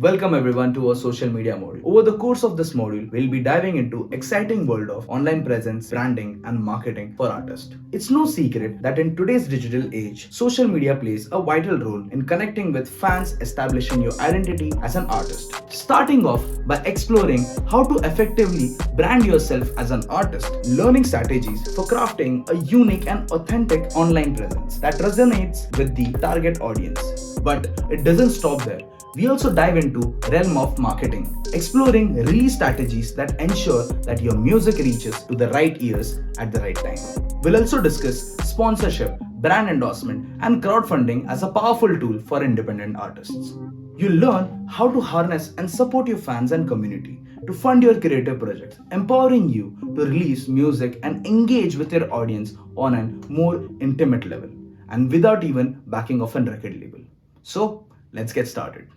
Welcome everyone to our social media module. Over the course of this module, we'll be diving into exciting world of online presence, branding and marketing for artists. It's no secret that in today's digital age, social media plays a vital role in connecting with fans, establishing your identity as an artist. Starting off by exploring how to effectively brand yourself as an artist, learning strategies for crafting a unique and authentic online presence that resonates with the target audience. But it doesn't stop there. We also dive into realm of marketing, exploring release strategies that ensure that your music reaches to the right ears at the right time. We'll also discuss sponsorship, brand endorsement, and crowdfunding as a powerful tool for independent artists. You'll learn how to harness and support your fans and community to fund your creative projects, empowering you to release music and engage with your audience on a more intimate level and without even backing off a record label. So, let's get started.